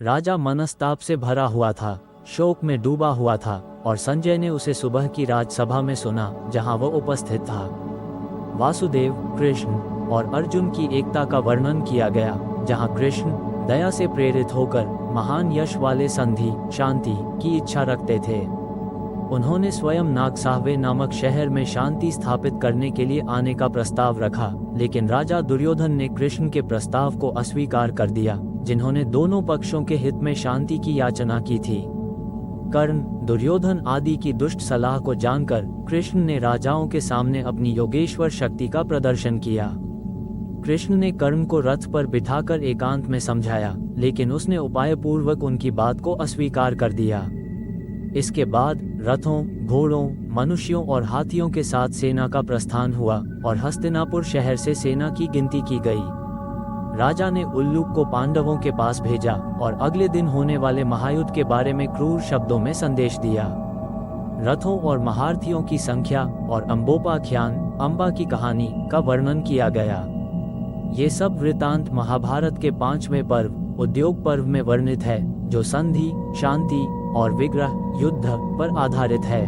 राजा मनस्ताप से भरा हुआ था, शोक में डूबा हुआ था और संजय ने उसे सुबह की राजसभा में सुना जहां वह उपस्थित था। वासुदेव, कृष्ण और अर्जुन की एकता का वर्णन किया गया, जहां कृष्ण दया से प्रेरित होकर महान यश वाले संधि, शांति की इच्छा रखते थे। उन्होंने स्वयं नागसाहवे नामक शहर में शांति स्थापित करने के लिए आने का प्रस्ताव रखा, लेकिन राजा दुर्योधन ने कृष्ण के प्रस्ताव को अस्वीकार कर दिया, जिन्होंने दोनों पक्षों के हित में शांति की याचना की थी। कर्ण, दुर्योधन आदि की दुष्ट सलाह को जानकर कृष्ण ने राजाओं के सामने अपनी योगेश्वर शक्ति का प्रदर्शन किया। कृष्ण ने कर्ण को रथ पर बिठाकर एकांत में समझाया, लेकिन उसने उपाय पूर्वक उनकी बात को अस्वीकार कर दिया। इसके बाद रथों, घोड़ों, मनुष्यों और हाथियों के साथ सेना का प्रस्थान हुआ और हस्तिनापुर शहर से सेना की गिनती की गई। राजा ने उल्लूक को पांडवों के पास भेजा और अगले दिन होने वाले महायुद्ध के बारे में क्रूर शब्दों में संदेश दिया। रथों और महारथियों की संख्या और अंबोपाख्यान, अंबा की कहानी का वर्णन किया गया। ये सब वृतांत महाभारत के 5वें पर्व उद्योग पर्व में वर्णित है, जो संधि, शांति और विग्रह युद्ध पर आधारित है।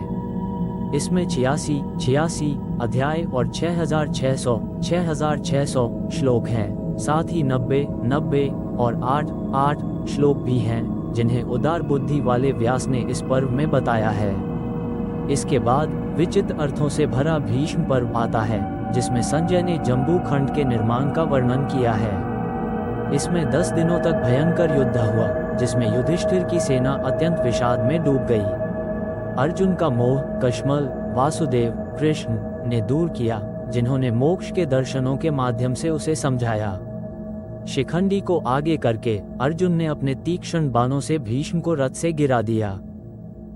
इसमें 86 अध्याय और 6600 श्लोक हैं। साथ ही 90 और 8 श्लोक भी हैं, जिन्हें उदार बुद्धि वाले व्यास ने इस पर्व में बताया है। इसके बाद विचित्र अर्थों से भरा भीष्म पर्व आता है, जिसमें संजय ने जम्बू खंड के निर्माण का वर्णन किया है। इसमें 10 दिनों तक भयंकर युद्ध हुआ, जिसमें युधिष्ठिर की सेना अत्यंत विषाद में डूब गई। अर्जुन का मोह कश्मल, वासुदेव, कृष्ण ने दूर किया, जिन्होंने मोक्ष के दर्शनों के माध्यम से उसे समझाया। शिखंडी को आगे करके अर्जुन ने अपने तीक्ष्ण बाणों से भीष्म को रथ से गिरा दिया।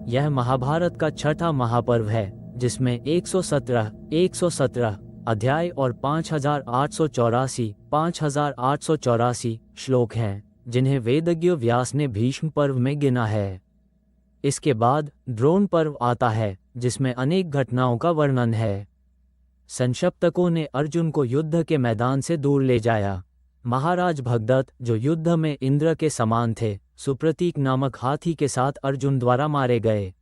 यह महाभारत का छठा महापर्व है, जिसमें 117 अध्याय और 5884 श्लोक हैं, जिन्हें वेदज्ञ व्यास ने भीष्म पर्व में गिना है। इसके बाद द्रोण पर्व आता है, जिसमें अनेक घटनाओं का वर्णन है। संशप्तकों ने अर्जुन को युद्ध के मैदान से दूर ले जाया। महाराज भगदत्त, जो युद्ध में इंद्र के समान थे, सुप्रतीक नामक हाथी के साथ अर्जुन द्वारा मारे गए।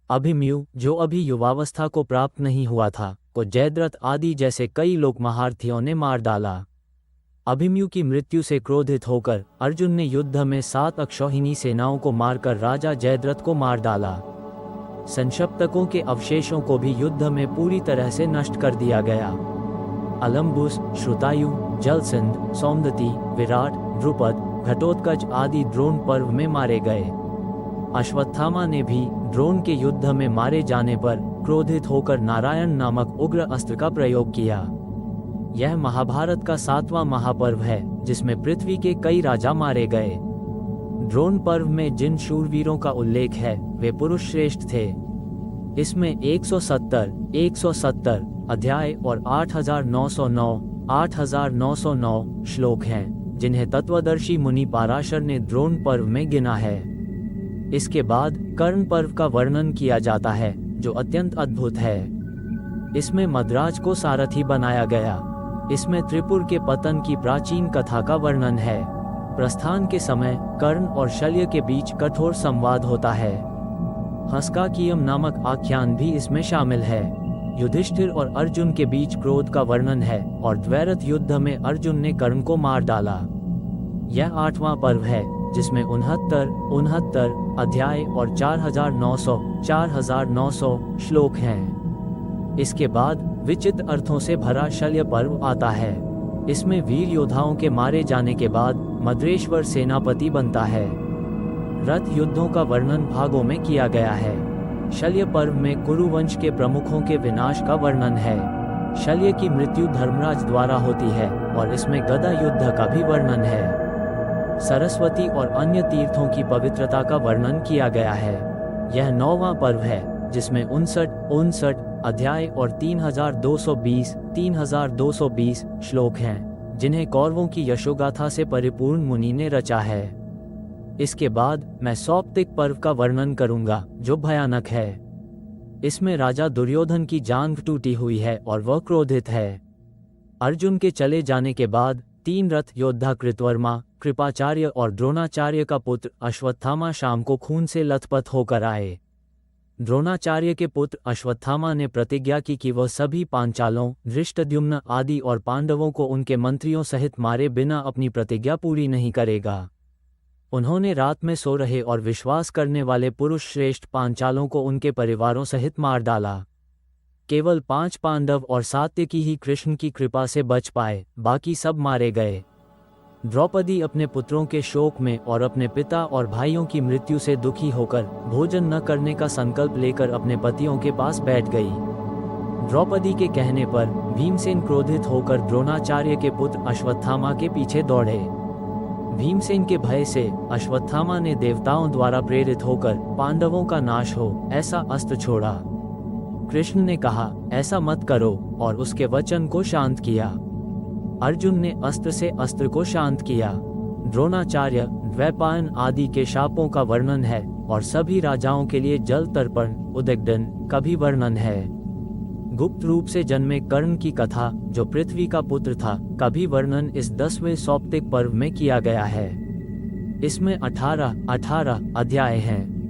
अभिमन्यु, जो अभी युवावस्था को प्राप्त नहीं हुआ था, को जयद्रथ आदि जैसे कई लोक महारथियों ने मार डाला। अभिमन्यु की मृत्यु से क्रोधित होकर अर्जुन ने युद्ध में 7 अक्षौहिणी सेनाओं को मारकर राजा जयद्रथ को मार डाला। संशप्तकों के अवशेषों को भी युद्ध में पूरी तरह से नष्ट कर दिया गया। अलम्बुस, श्रुतायु, जलसिंध, सौमदत्ती, विराट, द्रुपद, घटोत्कच आदि द्रोण पर्व में मारे गए। अश्वत्थामा ने भी द्रोण के युद्ध में मारे जाने पर क्रोधित होकर नारायण नामक उग्र अस्त्र का प्रयोग किया। यह महाभारत का 7वां महापर्व है, जिसमें पृथ्वी के कई राजा मारे गए। द्रोण पर्व में जिन शूरवीरों का उल्लेख है, वे पुरुष श्रेष्ठ थे। इसमें 170 अध्याय और 8909 श्लोक हैं, जिन्हें तत्वदर्शी मुनि पाराशर ने द्रोण पर्व में गिना है। इसके बाद कर्ण पर्व का वर्णन किया जाता है, जो अत्यंत अद्भुत है। इसमें मद्राज को सारथी बनाया गया। इसमें त्रिपुर के पतन की प्राचीन कथा का वर्णन है। प्रस्थान के समय कर्ण और शल्य के बीच कठोर संवाद होता है। हस्काकियम नामक आख्यान भी इसमें शामिल है। युधिष्ठिर और अर्जुन के बीच क्रोध का वर्णन है और द्वैरथ युद्ध में अर्जुन ने कर्ण को मार डाला। यह 8वां पर्व है, जिसमें 69 अध्याय और 4900 श्लोक हैं। इसके बाद विचित्र अर्थों से भरा शल्य पर्व आता है। इसमें वीर योद्धाओं के मारे जाने के बाद मद्रेश्वर सेनापति बनता है। रथ युद्धों का वर्णन भागों में किया गया है। शल्य पर्व में कुरुवंश के प्रमुखों के विनाश का वर्णन है। शल्य की मृत्यु धर्मराज द्वारा होती है और इसमें गदा युद्ध का भी वर्णन है। सरस्वती और अन्य तीर्थों की पवित्रता का वर्णन किया गया है। यह 9वां पर्व है, जिसमें 59 अध्याय और 3220 श्लोक हैं, जिन्हें कौरवों की यशोगाथा से परिपूर्ण मुनि ने रचा है। इसके बाद मैं सौप्तिक पर्व का वर्णन करूंगा, जो भयानक है। इसमें राजा दुर्योधन की जांघ टूटी हुई है और वह क्रोधित है। अर्जुन के चले जाने के बाद 3 रथ योद्धा कृतवर्मा, कृपाचार्य और द्रोणाचार्य का पुत्र अश्वत्थामा शाम को खून से लथपथ होकर आए। द्रोणाचार्य के पुत्र अश्वत्थामा ने प्रतिज्ञा की कि वह सभी पांचालों, धृष्टद्युम्न आदि और पांडवों को उनके मंत्रियों सहित मारे बिना अपनी प्रतिज्ञा पूरी नहीं करेगा। उन्होंने रात में सो रहे और विश्वास करने वाले पुरुष श्रेष्ठ पांचालों को उनके परिवारों सहित मार डाला। केवल 5 पांडव और सात्यकी ही कृष्ण की कृपा से बच पाए, बाकी सब मारे गए। द्रौपदी अपने पुत्रों के शोक में और अपने पिता और भाइयों की मृत्यु से दुखी होकर भोजन न करने का संकल्प लेकर अपने पतियों के पास बैठ गई। द्रौपदी के कहने पर भीमसेन क्रोधित होकर द्रोणाचार्य के पुत्र अश्वत्थामा के पीछे दौड़े। भीमसेन के भय से अश्वत्थामा ने देवताओं द्वारा प्रेरित होकर पांडवों का नाश हो ऐसा अस्त्र छोड़ा। कृष्ण ने कहा, ऐसा मत करो, और उसके वचन को शांत किया। अर्जुन ने अस्त्र से अस्त्र को शांत किया। द्रोणाचार्य, द्वैपायन आदि के शापों का वर्णन है और सभी राजाओं के लिए जल तर्पण, उद्विग्न का भी वर्णन है। गुप्त रूप से जन्मे कर्ण की कथा, जो पृथ्वी का पुत्र था, का भी वर्णन इस 10वें सौप्तिक पर्व में किया गया है। इसमें 18 अध्याय हैं।